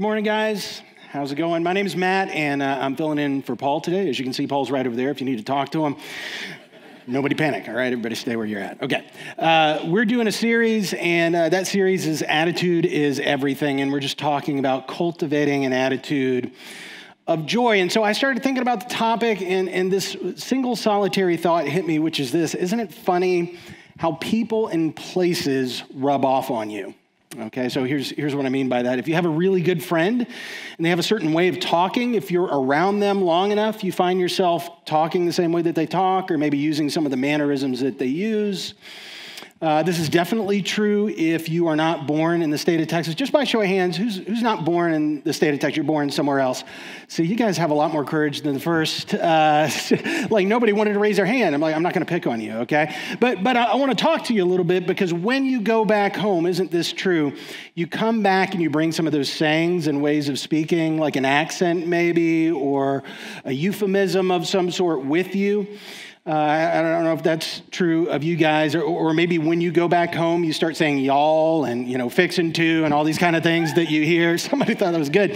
Good morning, guys. How's it going? My name is Matt, and I'm filling in for Paul today. As you can see, Paul's right over there if you need to talk to him. Nobody panic, all right? Everybody stay where you're at. Okay. We're doing a series, and that series is Attitude is Everything, and we're just talking about cultivating an attitude of joy. And so I started thinking about the topic, and this single solitary thought hit me, which is this: isn't it funny how people and places rub off on you? Okay, so here's what I mean by that. If you have a really good friend and they have a certain way of talking, if you're around them long enough, you find yourself talking the same way that they talk, or maybe using some of the mannerisms that they use. This is definitely true if you are not born in the state of Texas. Just by show of hands, who's not born in the state of Texas? You're born somewhere else. See, you guys have a lot more courage than the first. Like nobody wanted to raise their hand. I'm not going to pick on you, okay? But I want to talk to you a little bit, because when you go back home, isn't this true? You come back and you bring some of those sayings and ways of speaking, like an accent maybe, or a euphemism of some sort with you. I don't know if that's true of you guys, or maybe when you go back home, you start saying y'all and, fixin' to and all these kind of things that you hear. Somebody thought that was good.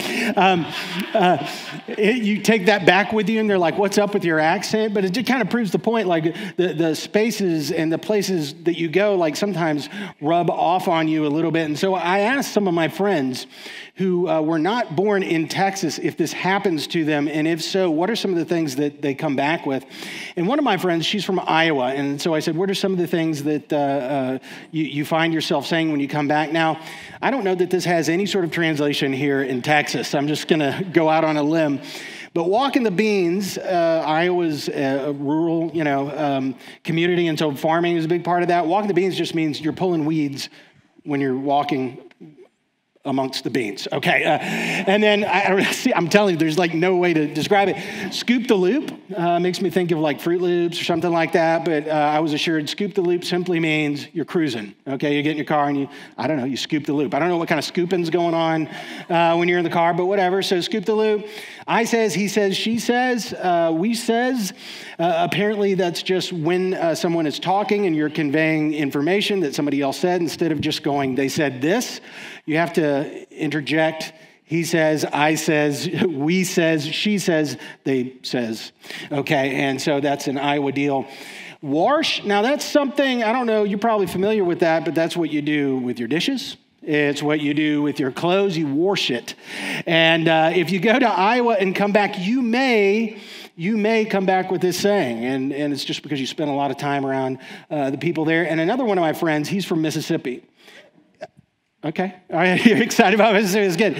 You take that back with you and they're like, what's up with your accent? But it just kind of proves the point, like the spaces and the places that you go, like sometimes rub off on you a little bit. And so I asked some of my friends who were not born in Texas if this happens to them, and if so, what are some of the things that they come back with? And one of my friends, she's from Iowa, and so I said, what are some of the things that you find yourself saying when you come back? Now, I don't know that this has any sort of translation here in Texas. I'm just going to go out on a limb. But walking the beans, Iowa's a rural, community, and so farming is a big part of that. Walking the beans just means you're pulling weeds when you're walking amongst the beans, okay? And then, I'm telling you, there's like no way to describe it. Scoop the loop makes me think of like Fruit Loops or something like that, but I was assured scoop the loop simply means you're cruising, okay? You get in your car and you scoop the loop. I don't know what kind of scooping's going on when you're in the car, but whatever, so scoop the loop. I says, he says, she says, we says. Apparently that's just when someone is talking and you're conveying information that somebody else said, instead of just going, they said this. You have to interject. He says, I says, we says, she says, they says. Okay, and so that's an Iowa deal. Wash, now that's something, I don't know, you're probably familiar with that, but that's what you do with your dishes. It's what you do with your clothes. You wash it. And if you go to Iowa and come back, you may come back with this saying, and it's just because you spend a lot of time around the people there. And another one of my friends, he's from Mississippi. Okay, all right, you're excited about Mississippi, it's good.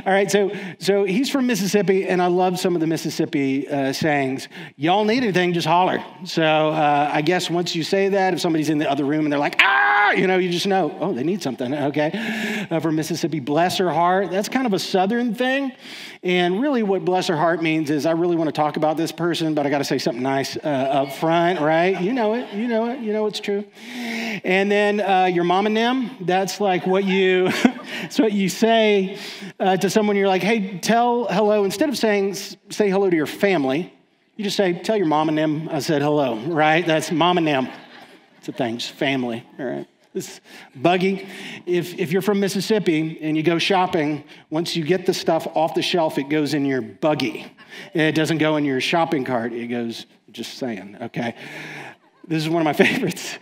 All right, so he's from Mississippi, and I love some of the Mississippi sayings. Y'all need anything, just holler. So I guess once you say that, if somebody's in the other room and they're like, you just know, oh, they need something, okay? From Mississippi, bless her heart. That's kind of a Southern thing. And really what bless her heart means is I really want to talk about this person, but I got to say something nice up front, right? You know it's true. And then your mom and them, that's like what it's what you say to someone. You're like, hey, tell hello. Instead of saying, say hello to your family, you just say, tell your mom and them I said hello, right? That's mom and them. It's a thing, it's family, all right? This buggy, if you're from Mississippi and you go shopping, once you get the stuff off the shelf, it goes in your buggy. It doesn't go in your shopping cart. It goes, just saying, okay? This is one of my favorites.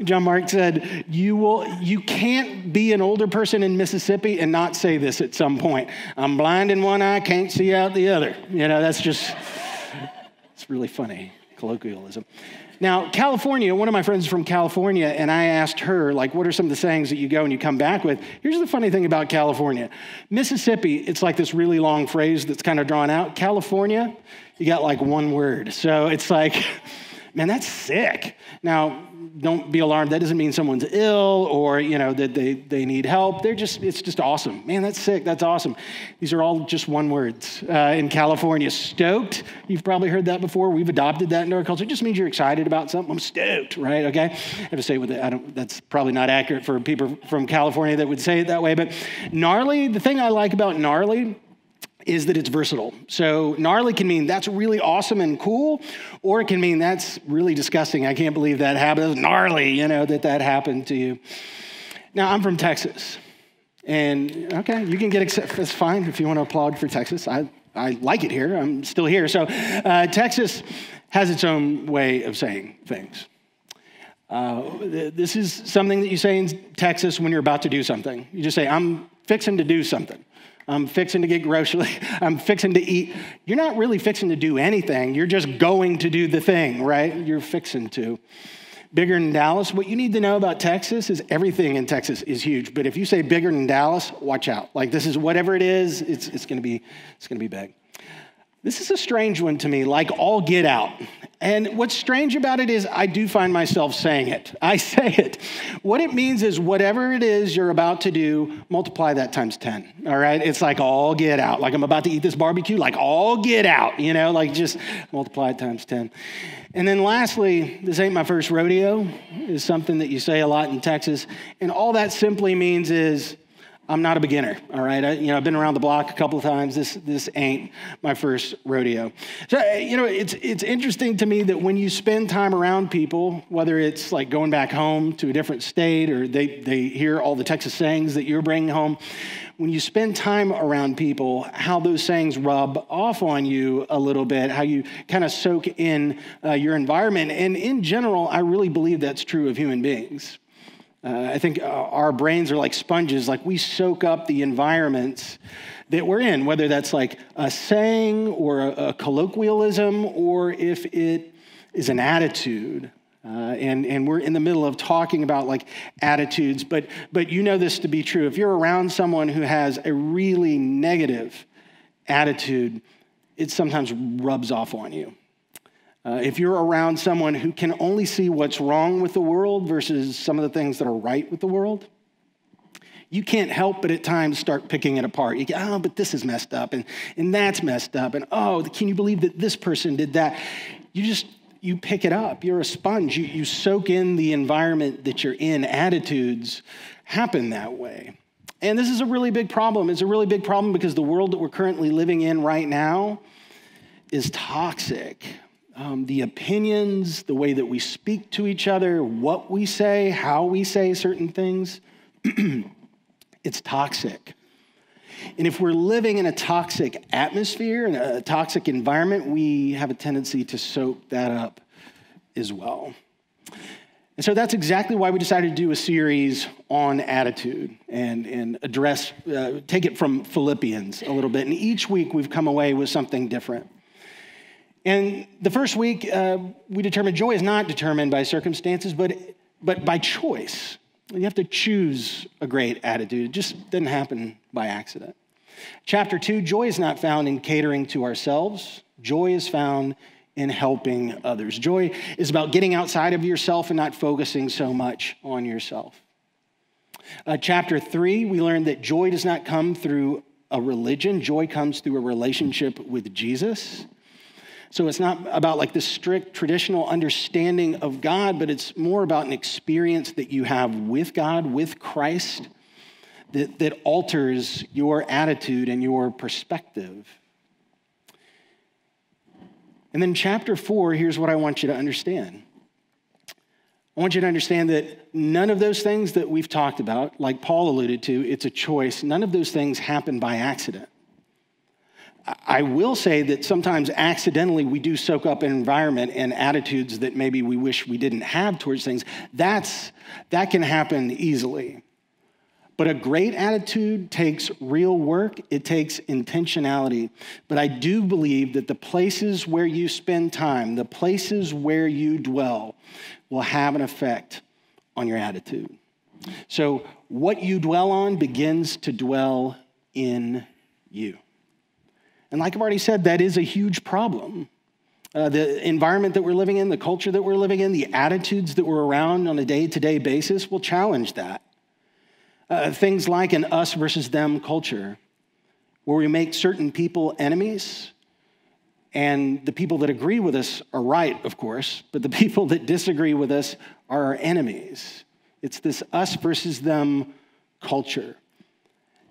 John Mark said, you can't be an older person in Mississippi and not say this at some point. I'm blind in one eye, can't see out the other. It's really funny, colloquialism. Now, California, one of my friends is from California, and I asked her, like, what are some of the sayings that you go and you come back with? Here's the funny thing about California. Mississippi, it's like this really long phrase that's kind of drawn out. California, you got like one word. So it's like, man, that's sick. Now, don't be alarmed. That doesn't mean someone's ill or, that they need help. It's just awesome. Man, that's sick. That's awesome. These are all just one words. In California, stoked. You've probably heard that before. We've adopted that into our culture. It just means you're excited about something. I'm stoked, right? Okay. I have to say that's probably not accurate for people from California that would say it that way. But gnarly, the thing I like about gnarly is that it's versatile. So gnarly can mean that's really awesome and cool, or it can mean that's really disgusting. I can't believe that happened. It's gnarly, that happened to you. Now, I'm from Texas. And okay, you can it's fine if you want to applaud for Texas. I like it here. I'm still here. So Texas has its own way of saying things. This is something that you say in Texas when you're about to do something. You just say, I'm fixing to do something. I'm fixing to get groceries. I'm fixing to eat. You're not really fixing to do anything. You're just going to do the thing, right? You're fixing to. Bigger than Dallas. What you need to know about Texas is everything in Texas is huge. But if you say bigger than Dallas, watch out. Like this is whatever it is, it's going to be big. This is a strange one to me, like all get out. And what's strange about it is I do find myself saying it. I say it. What it means is whatever it is you're about to do, multiply that times 10, all right? It's like all get out. Like I'm about to eat this barbecue, like all get out, like just multiply it times 10. And then lastly, this ain't my first rodeo is something that you say a lot in Texas. And all that simply means is I'm not a beginner, all right? I've been around the block a couple of times. This ain't my first rodeo. So, it's interesting to me that when you spend time around people, whether it's like going back home to a different state or they hear all the Texas sayings that you're bringing home, when you spend time around people, how those sayings rub off on you a little bit, how you kind of soak in your environment. And in general, I really believe that's true of human beings. I think our brains are like sponges, like we soak up the environments that we're in, whether that's like a saying or a colloquialism, or if it is an attitude. And we're in the middle of talking about like attitudes, but you know this to be true. If you're around someone who has a really negative attitude, it sometimes rubs off on you. If you're around someone who can only see what's wrong with the world versus some of the things that are right with the world, you can't help but at times start picking it apart. You go, but this is messed up, and that's messed up, and can you believe that this person did that? You pick it up. You're a sponge. You soak in the environment that you're in. Attitudes happen that way. And this is a really big problem. It's a really big problem because the world that we're currently living in right now is toxic. The opinions, the way that we speak to each other, what we say, how we say certain things, it's toxic. And if we're living in a toxic atmosphere and a toxic environment, we have a tendency to soak that up as well. And so that's exactly why we decided to do a series on attitude and address, take it from Philippians a little bit. And each week we've come away with something different. And the first week, we determined joy is not determined by circumstances, but by choice. You have to choose a great attitude. It just doesn't happen by accident. Chapter 2, joy is not found in catering to ourselves. Joy is found in helping others. Joy is about getting outside of yourself and not focusing so much on yourself. Chapter 3, we learned that joy does not come through a religion. Joy comes through a relationship with Jesus. So it's not about like this strict traditional understanding of God, but it's more about an experience that you have with God, with Christ, that alters your attitude and your perspective. And then chapter 4, here's what I want you to understand. I want you to understand that none of those things that we've talked about, like Paul alluded to, it's a choice. None of those things happen by accident. I will say that sometimes accidentally we do soak up an environment and attitudes that maybe we wish we didn't have towards things. That can happen easily. But a great attitude takes real work. It takes intentionality. But I do believe that the places where you spend time, the places where you dwell, will have an effect on your attitude. So what you dwell on begins to dwell in you. And like I've already said, that is a huge problem. The environment that we're living in, the culture that we're living in, the attitudes that we're around on a day-to-day basis will challenge that. Things like an us versus them culture, where we make certain people enemies, and the people that agree with us are right, of course, but the people that disagree with us are our enemies. It's this us versus them culture.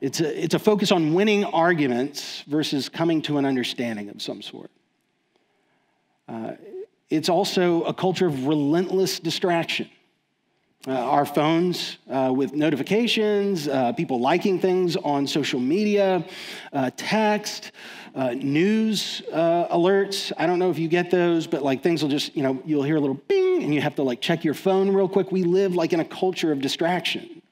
It's a focus on winning arguments versus coming to an understanding of some sort. It's also a culture of relentless distraction. Our phones with notifications, people liking things on social media, text, news alerts. I don't know if you get those, but like things will just, you'll hear a little bing and you have to like check your phone real quick. We live like in a culture of distraction.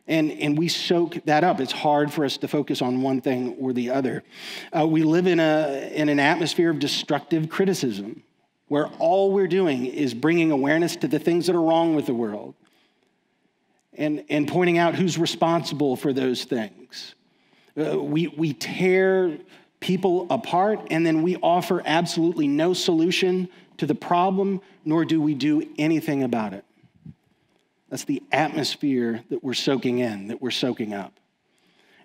And we soak that up. It's hard for us to focus on one thing or the other. We live in an atmosphere of destructive criticism, where all we're doing is bringing awareness to the things that are wrong with the world and pointing out who's responsible for those things. We tear people apart, and then we offer absolutely no solution to the problem, nor do we do anything about it. That's the atmosphere that we're soaking in, that we're soaking up.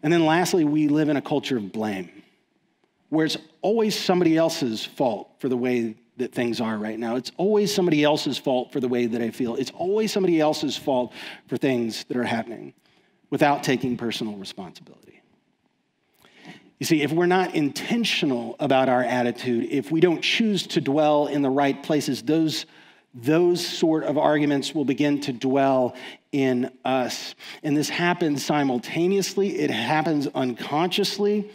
And then lastly, we live in a culture of blame, where it's always somebody else's fault for the way that things are right now. It's always somebody else's fault for the way that I feel. It's always somebody else's fault for things that are happening without taking personal responsibility. You see, if we're not intentional about our attitude, if we don't choose to dwell in the right places, those sort of arguments will begin to dwell in us. And this happens simultaneously. It happens unconsciously.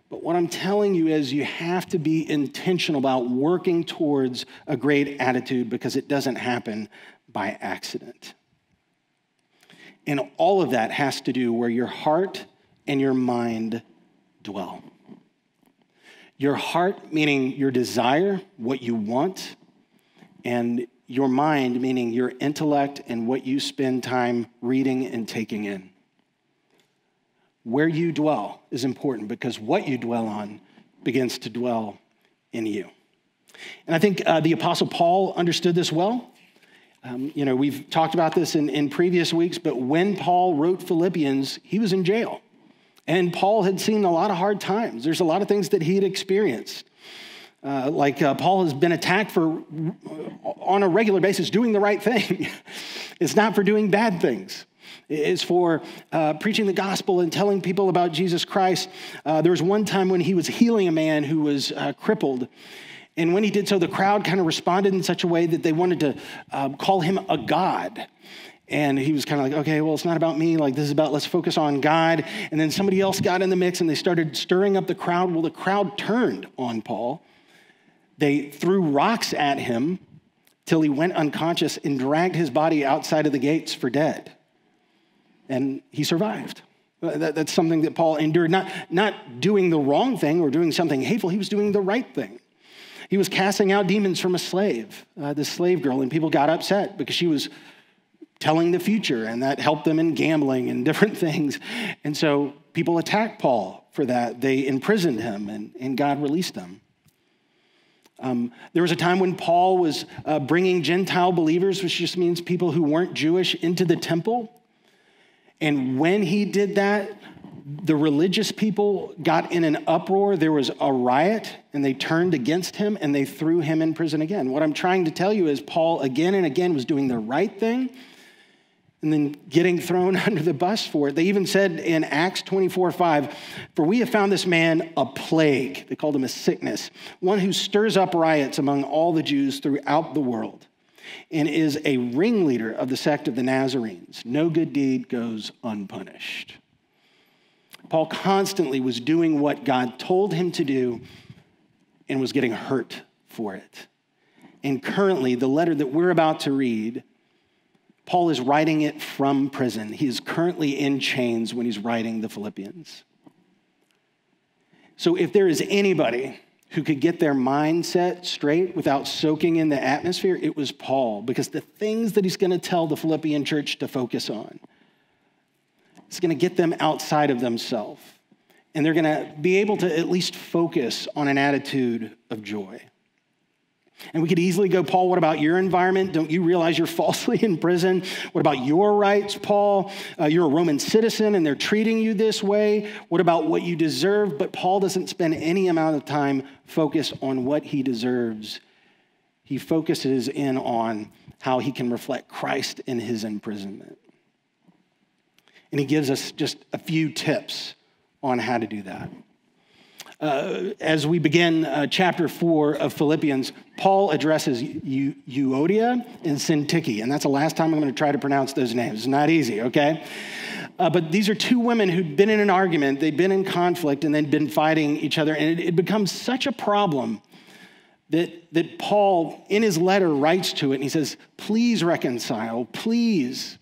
But what I'm telling you is you have to be intentional about working towards a great attitude, because it doesn't happen by accident. And all of that has to do where your heart and your mind dwell. Your heart, meaning your desire, what you want, and your mind, meaning your intellect and what you spend time reading and taking in. Where you dwell is important, because what you dwell on begins to dwell in you. And I think the Apostle Paul understood this well. We've talked about this in previous weeks, but when Paul wrote Philippians, he was in jail. And Paul had seen a lot of hard times. There's a lot of things that he had experienced. Paul has been attacked for, on a regular basis, doing the right thing. It's not for doing bad things. It's for preaching the gospel and telling people about Jesus Christ. There was one time when he was healing a man who was crippled. And when he did so, the crowd kind of responded in such a way that they wanted to call him a god. And he was kind of like, okay, well, it's not about me. Like, this is about, let's focus on God. And then somebody else got in the mix and they started stirring up the crowd. Well, the crowd turned on Paul. They threw rocks at him till he went unconscious and dragged his body outside of the gates for dead. And he survived. That's something that Paul endured, not doing the wrong thing or doing something hateful. He was doing the right thing. He was casting out demons from a slave, this slave girl, and people got upset because she was telling the future, and that helped them in gambling and different things. And so people attacked Paul for that. They imprisoned him, and God released them. There was a time when Paul was bringing Gentile believers, which just means people who weren't Jewish, into the temple. And when he did that, the religious people got in an uproar. There was a riot, and they turned against him, and they threw him in prison again. What I'm trying to tell you is Paul again and again was doing the right thing and then getting thrown under the bus for it. They even said in Acts 24:5, "For we have found this man a plague," they called him a sickness, "one who stirs up riots among all the Jews throughout the world, and is a ringleader of the sect of the Nazarenes. No good deed goes unpunished." Paul constantly was doing what God told him to do and was getting hurt for it. And currently, the letter that we're about to read, Paul is writing it from prison. He is currently in chains when he's writing the Philippians. So if there is anybody who could get their mindset straight without soaking in the atmosphere, it was Paul, because the things that he's going to tell the Philippian church to focus on, it's going to get them outside of themselves. And they're going to be able to at least focus on an attitude of joy. And we could easily go, Paul, what about your environment? Don't you realize you're falsely in prison? What about your rights, Paul? You're a Roman citizen and they're treating you this way. What about what you deserve? But Paul doesn't spend any amount of time focused on what he deserves. He focuses in on how he can reflect Christ in his imprisonment. And he gives us just a few tips on how to do that. As we begin chapter 4 of Philippians, Paul addresses Euodia and Syntyche, and that's the last time I'm going to try to pronounce those names. It's not easy, okay? But these are two women who'd been in an argument, they'd been in conflict, and they'd been fighting each other, and it becomes such a problem that Paul, in his letter, writes to it, and he says, please reconcile, please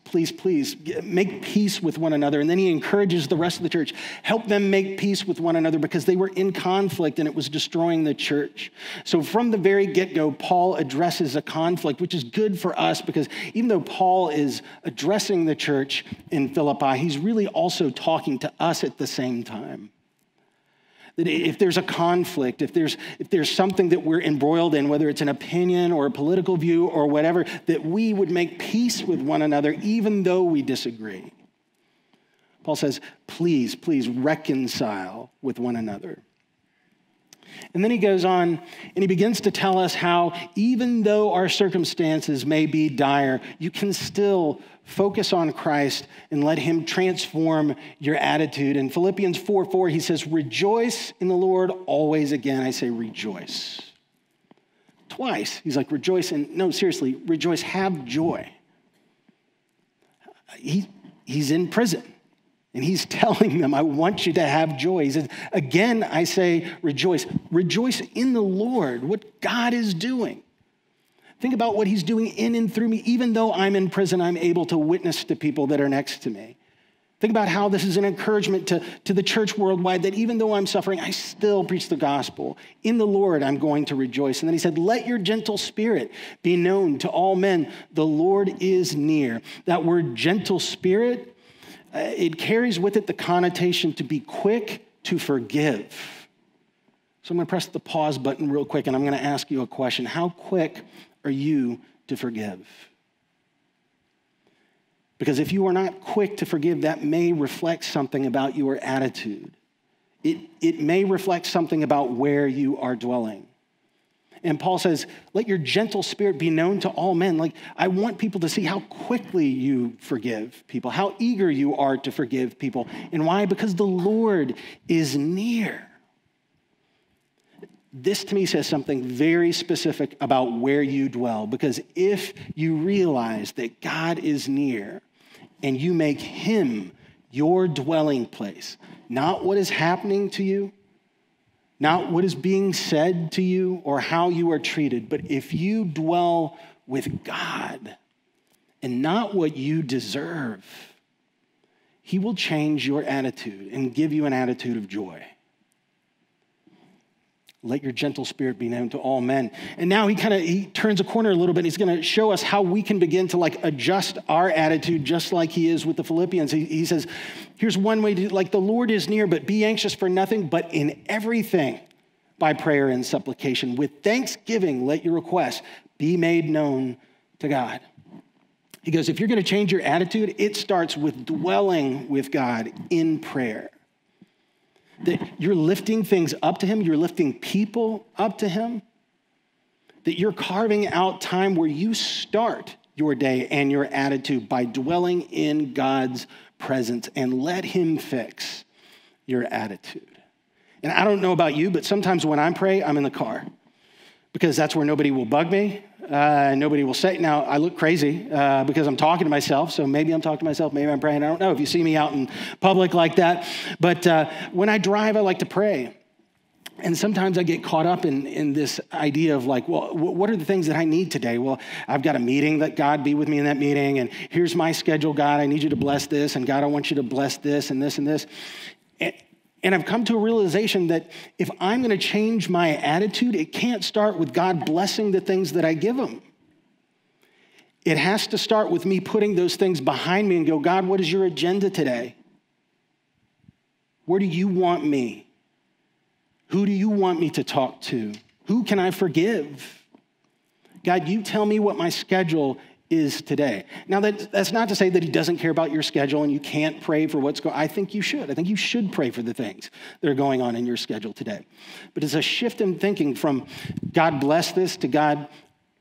make peace with one another. And then he encourages the rest of the church, help them make peace with one another because they were in conflict and it was destroying the church. So from the very get-go, Paul addresses a conflict, which is good for us because even though Paul is addressing the church in Philippi, he's really also talking to us at the same time. That if there's a conflict, if there's something that we're embroiled in, whether it's an opinion or a political view or whatever, that we would make peace with one another even though we disagree. Paul says, please reconcile with one another. And then he goes on and he begins to tell us how even though our circumstances may be dire, you can still focus on Christ and let him transform your attitude. In Philippians 4:4, he says, rejoice in the Lord always. Again, I say rejoice. Twice, he's like, rejoice. And no, seriously, rejoice, have joy. He's in prison. And he's telling them, I want you to have joy. He says, again, I say rejoice. Rejoice in the Lord, what God is doing. Think about what he's doing in and through me. Even though I'm in prison, I'm able to witness to people that are next to me. Think about how this is an encouragement to the church worldwide, that even though I'm suffering, I still preach the gospel. In the Lord, I'm going to rejoice. And then he said, let your gentle spirit be known to all men. The Lord is near. That word gentle spirit, it carries with it the connotation to be quick to forgive. So I'm going to press the pause button real quick, and I'm going to ask you a question. How quick are you to forgive? Because if you are not quick to forgive, that may reflect something about your attitude. It may reflect something about where you are dwelling. And Paul says, let your gentle spirit be known to all men. Like, I want people to see how quickly you forgive people, how eager you are to forgive people. And why? Because the Lord is near. This to me says something very specific about where you dwell. Because if you realize that God is near and you make him your dwelling place, not what is happening to you, not what is being said to you or how you are treated, but if you dwell with God and not what you deserve, he will change your attitude and give you an attitude of joy. Let your gentle spirit be known to all men. And now he turns a corner a little bit. He's going to show us how we can begin to adjust our attitude just like he is with the Philippians. He says, here's one way to, the Lord is near, but be anxious for nothing, but in everything by prayer and supplication. With thanksgiving, let your requests be made known to God. He goes, if you're going to change your attitude, it starts with dwelling with God in prayer. That you're lifting things up to him, you're lifting people up to him, that you're carving out time where you start your day and your attitude by dwelling in God's presence and let him fix your attitude. And I don't know about you, but sometimes when I pray, I'm in the car because that's where nobody will bug me. Nobody will say, now I look crazy because I'm talking to myself. So maybe I'm talking to myself, maybe I'm praying. I don't know if you see me out in public like that. But when I drive, I like to pray. And sometimes I get caught up in this idea of well, what are the things that I need today? Well, I've got a meeting, that God be with me in that meeting. And here's my schedule, God, I need you to bless this. And God, I want you to bless this and this and this. And I've come to a realization that if I'm going to change my attitude, it can't start with God blessing the things that I give him. It has to start with me putting those things behind me and go, God, what is your agenda today? Where do you want me? Who do you want me to talk to? Who can I forgive? God, you tell me what my schedule is today. Now, that's not to say that he doesn't care about your schedule and you can't pray for what's going on. I think you should. I think you should pray for the things that are going on in your schedule today. But it's a shift in thinking from God bless this to God,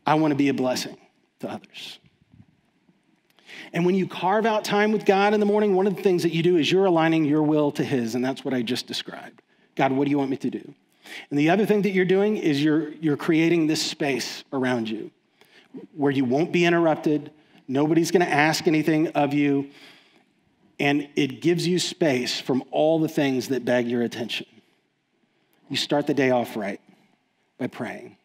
I want to be a blessing to others. And when you carve out time with God in the morning, one of the things that you do is you're aligning your will to his, and that's what I just described. God, what do you want me to do? And the other thing that you're doing is you're creating this space around you where you won't be interrupted. Nobody's going to ask anything of you. And it gives you space from all the things that beg your attention. You start the day off right by praying.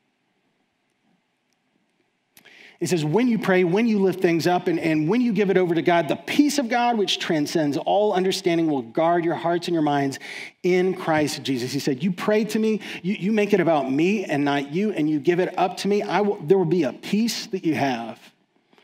It says, when you pray, when you lift things up, and when you give it over to God, the peace of God, which transcends all understanding, will guard your hearts and your minds in Christ Jesus. He said, you pray to me, you make it about me and not you, and you give it up to me. There will be a peace that you have.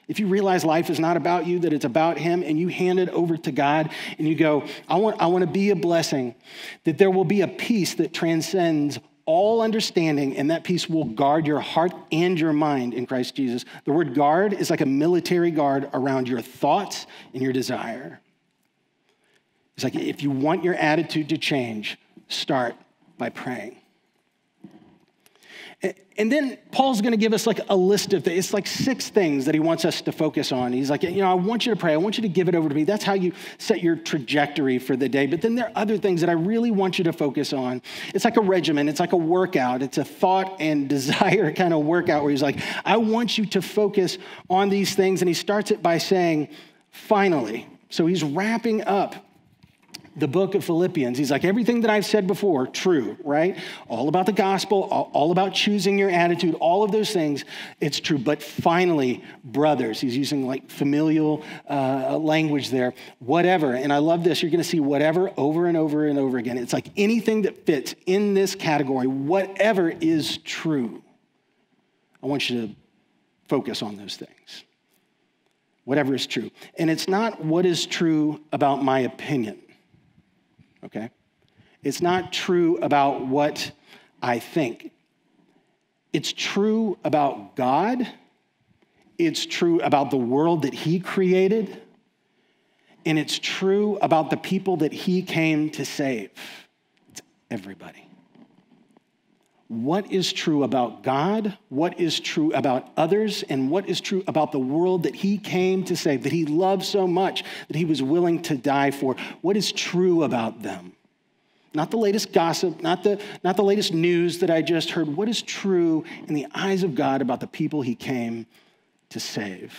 If you realize life is not about you, that it's about him, and you hand it over to God, and you go, I want to be a blessing, that there will be a peace that transcends all understanding, and that peace will guard your heart and your mind in Christ Jesus. The word guard is like a military guard around your thoughts and your desire. It's like if you want your attitude to change, start by praying. And then Paul's going to give us like a list of things. It's like 6 things that he wants us to focus on. He's like, I want you to pray. I want you to give it over to me. That's how you set your trajectory for the day. But then there are other things that I really want you to focus on. It's like a regimen. It's like a workout. It's a thought and desire kind of workout where he's like, I want you to focus on these things. And he starts it by saying, finally. So he's wrapping up the book of Philippians. He's like, everything that I've said before, true, right? All about the gospel, all about choosing your attitude, all of those things, it's true. But finally, brothers, he's using like familial language there, whatever. And I love this. You're going to see whatever over and over and over again. It's like anything that fits in this category, whatever is true. I want you to focus on those things. Whatever is true. And it's not what is true about my opinion. Okay? It's not true about what I think. It's true about God. It's true about the world that he created. And it's true about the people that he came to save. It's everybody. What is true about God? What is true about others? And what is true about the world that he came to save, that he loved so much, that he was willing to die for? What is true about them? Not the latest gossip, not the latest news that I just heard. What is true in the eyes of God about the people he came to save?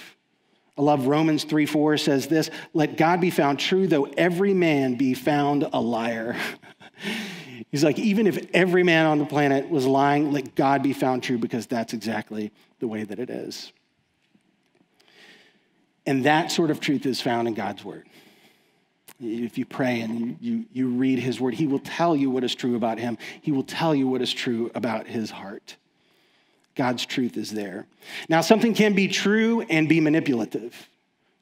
I love Romans 3:4 says this, let God be found true, though every man be found a liar. He's like, even if every man on the planet was lying, let God be found true, because that's exactly the way that it is. And that sort of truth is found in God's word. If you pray and you read his word, he will tell you what is true about him. He will tell you what is true about his heart. God's truth is there. Now, something can be true and be manipulative.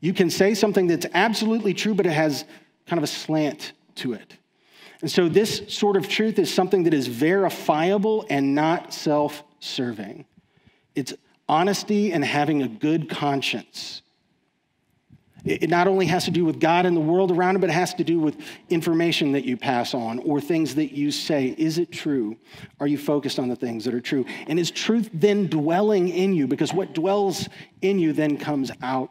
You can say something that's absolutely true, but it has kind of a slant to it. And so this sort of truth is something that is verifiable and not self-serving. It's honesty and having a good conscience. It not only has to do with God and the world around it, but it has to do with information that you pass on or things that you say. Is it true? Are you focused on the things that are true? And is truth then dwelling in you? Because what dwells in you then comes out.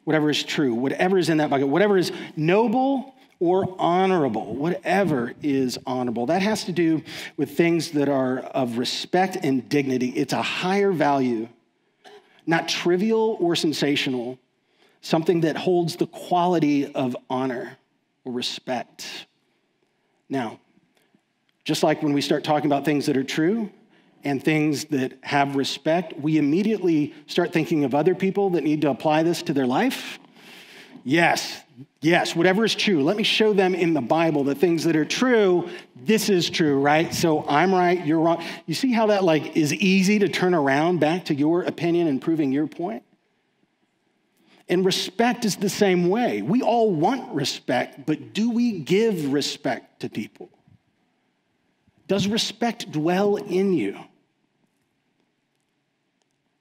Whatever is true, whatever is in that bucket, whatever is noble or honorable, whatever is honorable. That has to do with things that are of respect and dignity. It's a higher value, not trivial or sensational, something that holds the quality of honor or respect. Now, just like when we start talking about things that are true and things that have respect, we immediately start thinking of other people that need to apply this to their life. Yes, whatever is true. Let me show them in the Bible the things that are true. This is true, right? So I'm right, you're wrong. You see how that is easy to turn around back to your opinion and proving your point? And respect is the same way. We all want respect, but do we give respect to people? Does respect dwell in you?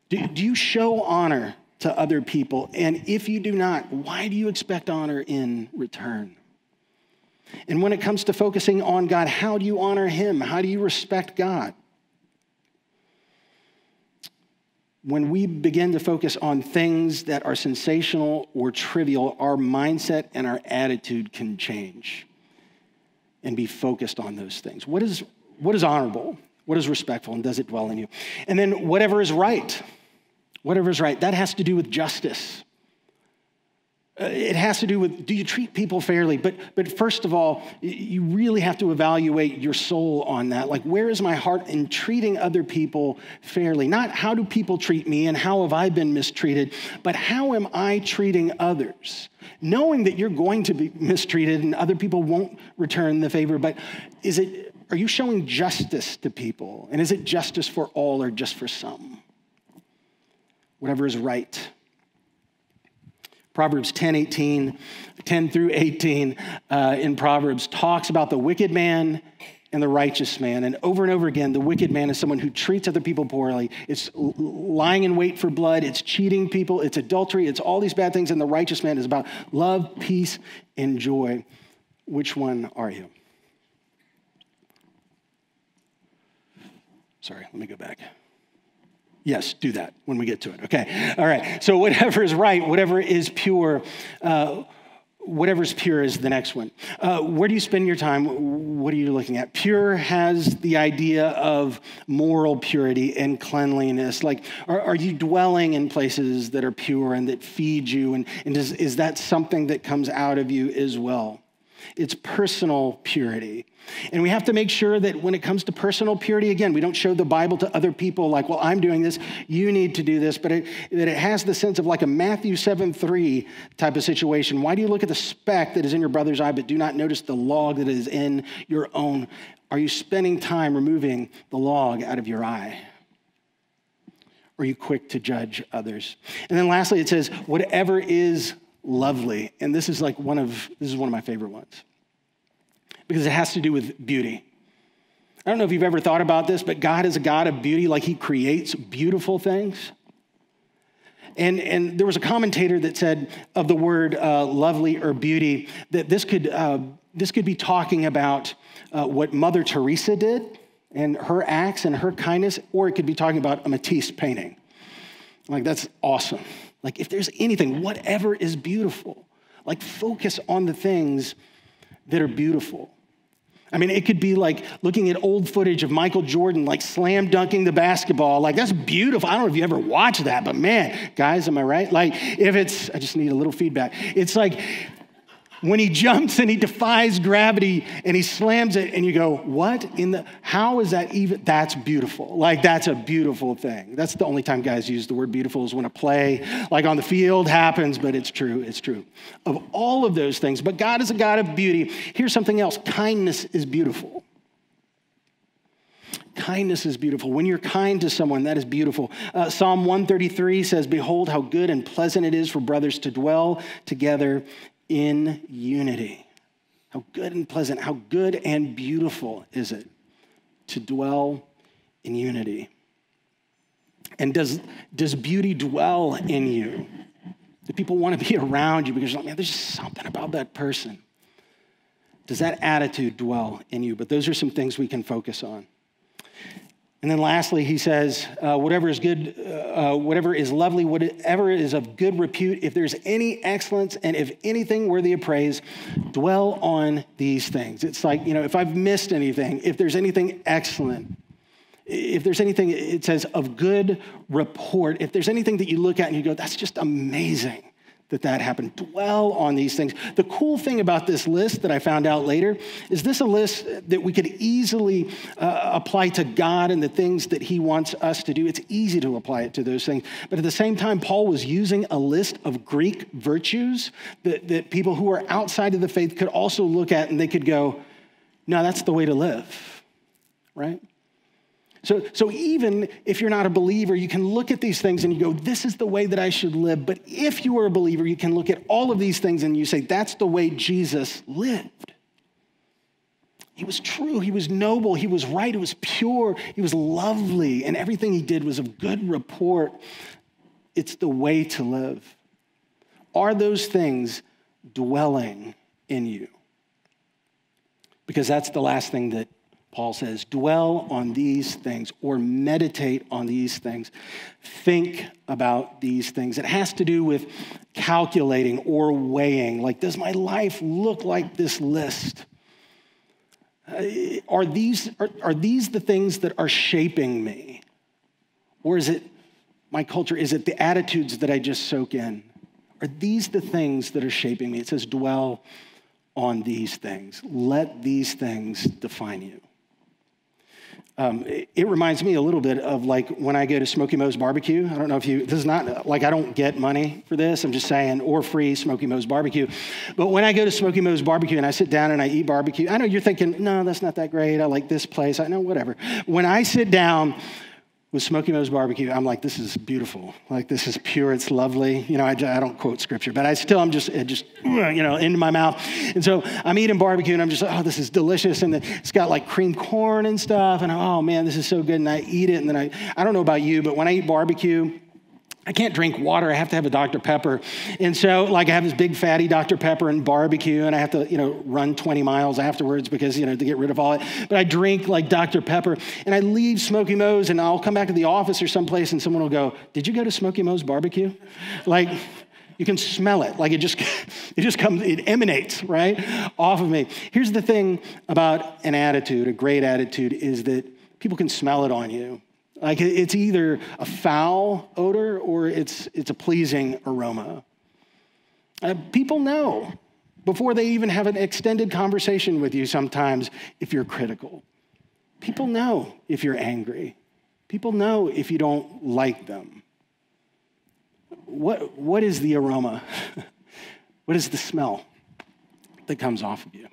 Do you show honor to other people? And if you do not, why do you expect honor in return? And when it comes to focusing on God, how do you honor him? How do you respect God? When we begin to focus on things that are sensational or trivial, our mindset and our attitude can change. and be focused on those things. What is honorable? What is respectful? And does it dwell in you? And then whatever is right. Whatever is right. That has to do with justice. It has to do with, do you treat people fairly? But first of all, you really have to evaluate your soul on that. Like, where is my heart in treating other people fairly? Not how do people treat me and how have I been mistreated, but how am I treating others? Knowing that you're going to be mistreated and other people won't return the favor, but are you showing justice to people? And is it justice for all or just for some? Whatever is right. Proverbs 10 through 18 in Proverbs talks about the wicked man and the righteous man. And over again, the wicked man is someone who treats other people poorly. It's lying in wait for blood. It's cheating people. It's adultery. It's all these bad things. And the righteous man is about love, peace, and joy. Which one are you? Sorry, let me go back. Yes, do that when we get to it. Okay. All right. So whatever is right, whatever is pure, whatever is pure is the next one. Where do you spend your time? What are you looking at? Pure has the idea of moral purity and cleanliness. Like, are you dwelling in places that are pure and that feed you? And is that something that comes out of you as well? It's personal purity. And we have to make sure that when it comes to personal purity, again, we don't show the Bible to other people like, well, I'm doing this, you need to do this, but that it has the sense of like a Matthew 7:3 type of situation. Why do you look at the speck that is in your brother's eye, but do not notice the log that is in your own? Are you spending time removing the log out of your eye? Or are you quick to judge others? And then lastly, it says, whatever is lovely. And this is one of my favorite ones, because it has to do with beauty. I don't know if you've ever thought about this, but God is a God of beauty. Like, he creates beautiful things. And there was a commentator that said of the word lovely or beauty that this could be talking about what Mother Teresa did and her acts and her kindness, or it could be talking about a Matisse painting. Like, that's awesome. Like, if there's anything, whatever is beautiful, like, focus on the things that are beautiful. I mean, it could be like looking at old footage of Michael Jordan, like slam dunking the basketball. Like, that's beautiful. I don't know if you ever watched that, but man, guys, am I right? Like, I just need a little feedback. It's like when he jumps and he defies gravity and he slams it and you go, how is that even? That's beautiful. Like, that's a beautiful thing. That's the only time guys use the word beautiful is when a play, like on the field, happens, but it's true. It's true. Of all of those things, but God is a God of beauty. Here's something else. Kindness is beautiful. Kindness is beautiful. When you're kind to someone, that is beautiful. Psalm 133 says, behold how good and pleasant it is for brothers to dwell together in unity. How good and pleasant, how good and beautiful is it to dwell in unity? And does beauty dwell in you? Do people want to be around you because you're like, man, there's just something about that person? Does that attitude dwell in you? But those are some things we can focus on. And then lastly, he says, whatever is good, whatever is lovely, whatever is of good repute, if there's any excellence and if anything worthy of praise, dwell on these things. It's like, if I've missed anything, if there's anything excellent, if there's anything, it says of good report, if there's anything that you look at and you go, that's just amazing that happened. Dwell on these things. The cool thing about this list that I found out later is this a list that we could easily apply to God and the things that he wants us to do. It's easy to apply it to those things. But at the same time, Paul was using a list of Greek virtues that people who are outside of the faith could also look at and they could go, no, that's the way to live, right? So even if you're not a believer, you can look at these things and you go, this is the way that I should live. But if you are a believer, you can look at all of these things and you say, that's the way Jesus lived. He was true, he was noble, he was right, he was pure, he was lovely, and everything he did was of good report. It's the way to live. Are those things dwelling in you? Because that's the last thing that Paul says, dwell on these things or meditate on these things. Think about these things. It has to do with calculating or weighing. Like, does my life look like this list? Are these the things that are shaping me? Or is it my culture? Is it the attitudes that I just soak in? Are these the things that are shaping me? It says, dwell on these things. Let these things define you. It reminds me a little bit of like when I go to Smoky Moe's Barbecue. I don't know if this is not, like I don't get money for this. I'm just saying, or free Smoky Moe's Barbecue. But when I go to Smoky Moe's Barbecue and I sit down and I eat barbecue, I know you're thinking, no, that's not that great. I like this place. I know, whatever. When I sit down with Smoky Moe's Barbecue, I'm like, this is beautiful. Like, this is pure. It's lovely. You know, I don't quote scripture, but I'm just into my mouth. And so I'm eating barbecue and I'm just, oh, this is delicious. And it's got like cream corn and stuff. And oh man, this is so good. And I eat it. And then I don't know about you, but when I eat barbecue, I can't drink water. I have to have a Dr. Pepper. And so like I have this big fatty Dr. Pepper and barbecue and I have to, run 20 miles afterwards because, to get rid of all it. But I drink like Dr. Pepper and I leave Smoky Moe's and I'll come back to the office or someplace and someone will go, did you go to Smoky Moe's Barbecue? Like you can smell it. Like it just comes, it emanates right off of me. Here's the thing about an attitude, a great attitude is that people can smell it on you. Like it's either a foul odor or it's a pleasing aroma. People know before they even have an extended conversation with you sometimes if you're critical. People know if you're angry. People know if you don't like them. What is the aroma? What is the smell that comes off of you?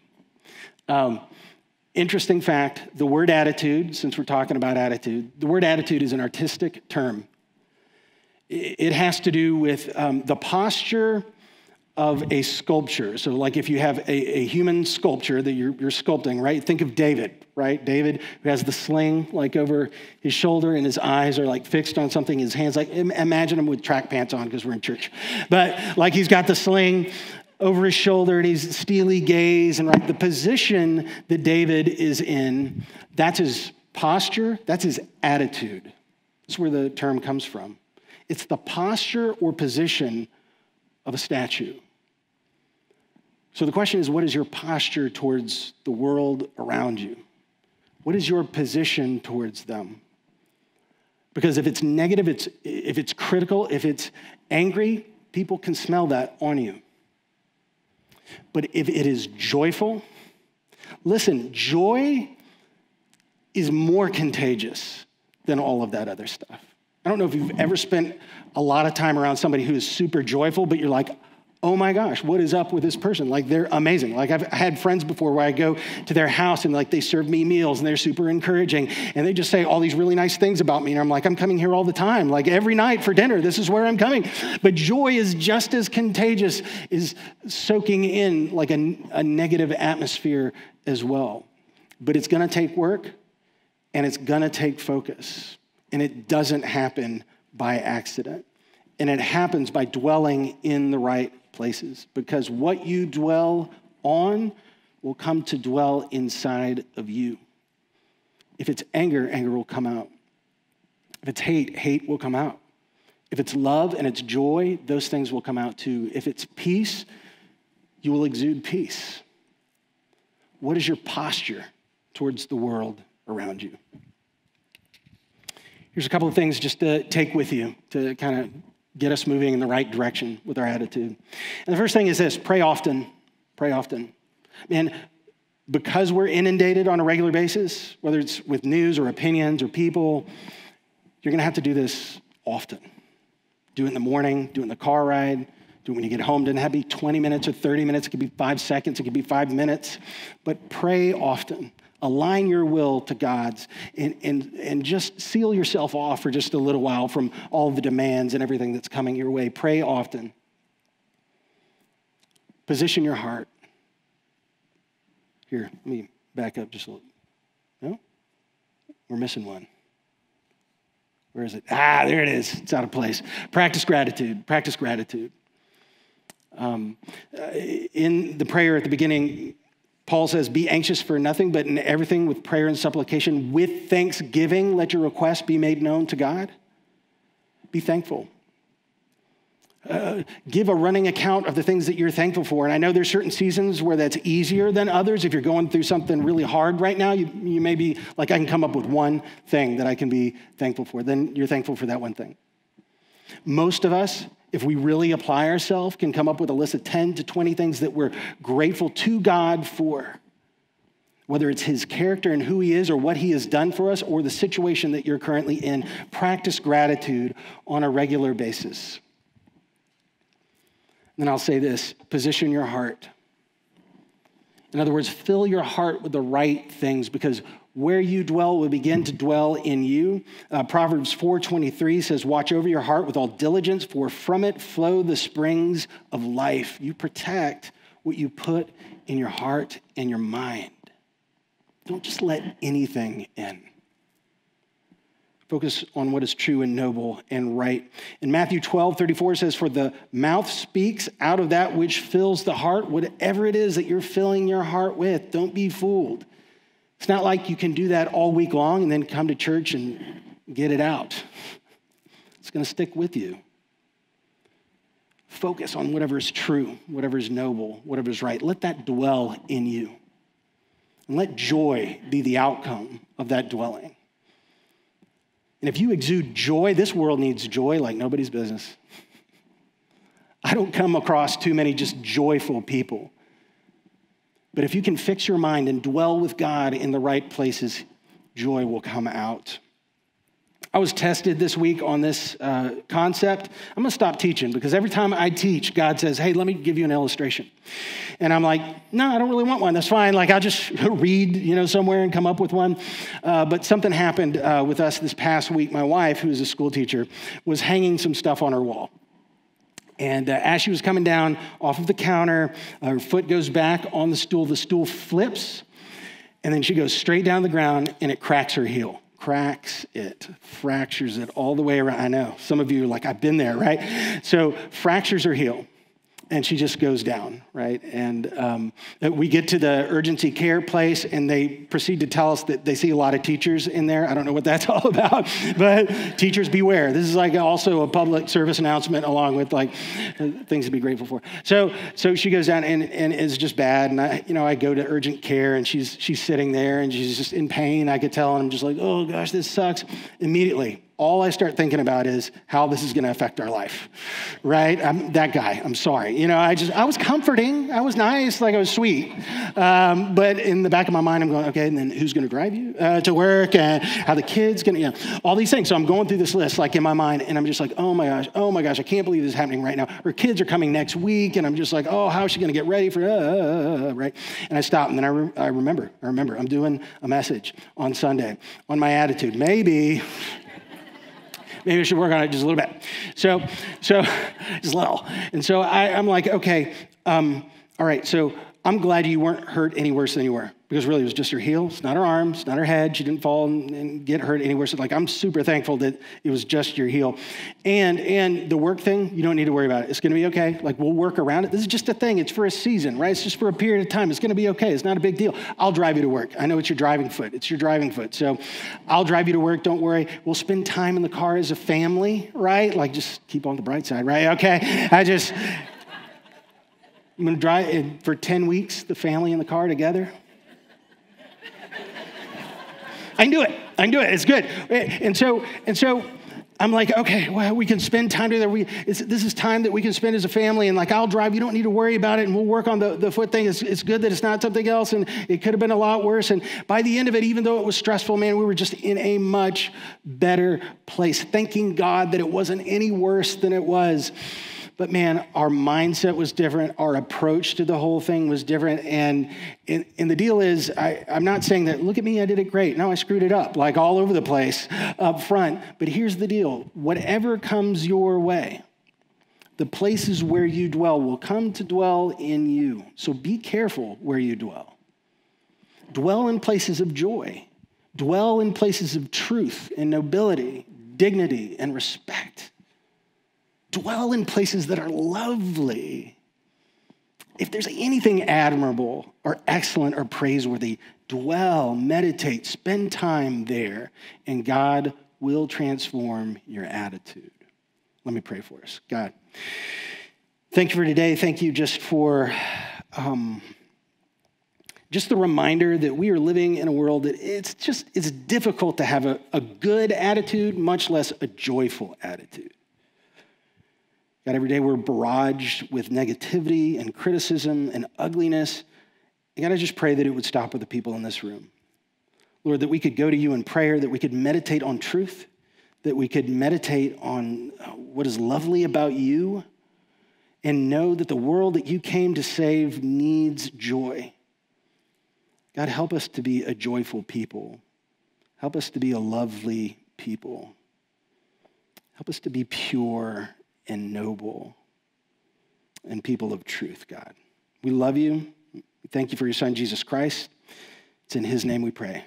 Interesting fact, the word attitude, since we're talking about attitude, the word attitude is an artistic term. It has to do with the posture of a sculpture. So like if you have a human sculpture that you're sculpting, right? Think of David, right? David who has the sling like over his shoulder and his eyes are like fixed on something. His hands, like imagine him with track pants on because we're in church. But like he's got the sling over his shoulder and he's steely gaze and right, the position that David is in, that's his posture, that's his attitude. That's where the term comes from. It's the posture or position of a statue. So the question is, what is your posture towards the world around you? What is your position towards them? Because if it's negative, if it's critical, if it's angry, people can smell that on you. But if it is joyful, listen, joy is more contagious than all of that other stuff. I don't know if you've ever spent a lot of time around somebody who is super joyful, but you're like, oh my gosh, what is up with this person? Like they're amazing. Like I've had friends before where I go to their house and like they serve me meals and they're super encouraging and they just say all these really nice things about me. And I'm like, I'm coming here all the time. Like every night for dinner, this is where I'm coming. But joy is just as contagious, is soaking in like a negative atmosphere as well. But it's gonna take work and it's gonna take focus. And it doesn't happen by accident. And it happens by dwelling in the right places, because what you dwell on will come to dwell inside of you. If it's anger, anger will come out. If it's hate, hate will come out. If it's love and it's joy, those things will come out too. If it's peace, you will exude peace. What is your posture towards the world around you? Here's a couple of things just to take with you to kind of get us moving in the right direction with our attitude. And the first thing is this: pray often. Pray often. And because we're inundated on a regular basis, whether it's with news or opinions or people, you're going to have to do this often. Do it in the morning, do it in the car ride, do it when you get home. It doesn't have to be 20 minutes or 30 minutes. It could be 5 seconds. It could be 5 minutes. But pray often. Align your will to God's and just seal yourself off for just a little while from all the demands and everything that's coming your way. Pray often. Position your heart. Here, let me back up just a little. No? We're missing one. Where is it? There it is. It's out of place. Practice gratitude. Practice gratitude. In the prayer at the beginning, Paul says, be anxious for nothing, but in everything with prayer and supplication, with thanksgiving, let your requests be made known to God. Be thankful. give a running account of the things that you're thankful for. And I know there's certain seasons where that's easier than others. If you're going through something really hard right now, you may be like, I can come up with one thing that I can be thankful for. Then you're thankful for that one thing. Most of us, if we really apply ourselves, can come up with a list of 10 to 20 things that we're grateful to God for. Whether it's his character and who he is or what he has done for us or the situation that you're currently in, practice gratitude on a regular basis. Then I'll say this, position your heart. In other words, fill your heart with the right things, because where you dwell will begin to dwell in you. Proverbs 4:23 says, watch over your heart with all diligence, for from it flow the springs of life. You protect what you put in your heart and your mind. Don't just let anything in. Focus on what is true and noble and right. In Matthew 12:34 says, for the mouth speaks out of that which fills the heart. Whatever it is that you're filling your heart with, don't be fooled. It's not like you can do that all week long and then come to church and get it out. It's going to stick with you. Focus on whatever is true, whatever is noble, whatever is right. Let that dwell in you. And let joy be the outcome of that dwelling. And if you exude joy, this world needs joy like nobody's business. I don't come across too many just joyful people. But if you can fix your mind and dwell with God in the right places, joy will come out. I was tested this week on this concept. I'm going to stop teaching because every time I teach, God says, hey, let me give you an illustration. And I'm like, no, I don't really want one. That's fine. Like, I'll just read, somewhere and come up with one. But something happened with us this past week. My wife, who is a school teacher, was hanging some stuff on her wall. And as she was coming down off of the counter, her foot goes back on the stool flips, and then she goes straight down the ground, and it cracks her heel. Cracks it, fractures it all the way around. I know, some of you are like, I've been there, right? So fractures her heel, and she just goes down, right? And we get to the urgency care place, and they proceed to tell us that they see a lot of teachers in there. I don't know what that's all about, but teachers beware. This is like also a public service announcement along with like things to be grateful for. So she goes down, and it's just bad. And I go to urgent care, and she's sitting there, and she's just in pain. I could tell, and I'm just like, oh gosh, this sucks. Immediately, all I start thinking about is how this is going to affect our life, right? I'm that guy. I'm sorry. I was comforting. I was nice, like I was sweet. But in the back of my mind, I'm going, okay, and then who's going to drive you to work, and how the kid's going to, all these things. So I'm going through this list, like in my mind, and I'm just like, oh my gosh, I can't believe this is happening right now. Her kids are coming next week, and I'm just like, oh, how is she going to get ready for, right? And I stop, and then I remember, I'm doing a message on Sunday on my attitude. Maybe I should work on it just a little bit. So just a little. And so I'm like, okay, all right, so I'm glad you weren't hurt any worse than you were, because really it was just her heel. It's not her arms, it's not her head. She didn't fall and get hurt any worse. Like, I'm super thankful that it was just your heel. And the work thing, you don't need to worry about it. It's going to be okay. Like, we'll work around it. This is just a thing. It's for a season, right? It's just for a period of time. It's going to be okay. It's not a big deal. I'll drive you to work. I know it's your driving foot. It's your driving foot. So I'll drive you to work. Don't worry. We'll spend time in the car as a family, right? Like, just keep on the bright side, right? Okay. I'm going to drive for 10 weeks, the family in the car together. I can do it. It's good. And so I'm like, okay, well, we can spend time together. This is time that we can spend as a family. And like, I'll drive. You don't need to worry about it. And we'll work on the foot thing. It's good that it's not something else. And it could have been a lot worse. And by the end of it, even though it was stressful, man, we were just in a much better place. Thanking God that it wasn't any worse than it was. But man, our mindset was different. Our approach to the whole thing was different. And the deal is, I'm not saying that, look at me, I did it great. No, I screwed it up, like all over the place up front. But here's the deal. Whatever comes your way, the places where you dwell will come to dwell in you. So be careful where you dwell. Dwell in places of joy. Dwell in places of truth and nobility, dignity and respect. Dwell in places that are lovely. If there's anything admirable or excellent or praiseworthy, dwell, meditate, spend time there, and God will transform your attitude. Let me pray for us. God, thank you for today. Thank you just for just the reminder that we are living in a world that it's difficult to have a good attitude, much less a joyful attitude. God, every day we're barraged with negativity and criticism and ugliness. And God, I just pray that it would stop with the people in this room. Lord, that we could go to you in prayer, that we could meditate on truth, that we could meditate on what is lovely about you, and know that the world that you came to save needs joy. God, help us to be a joyful people. Help us to be a lovely people. Help us to be pure and noble and people of truth, God. We love you. We thank you for your son, Jesus Christ. It's in his name we pray.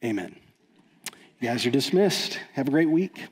Amen. You guys are dismissed. Have a great week.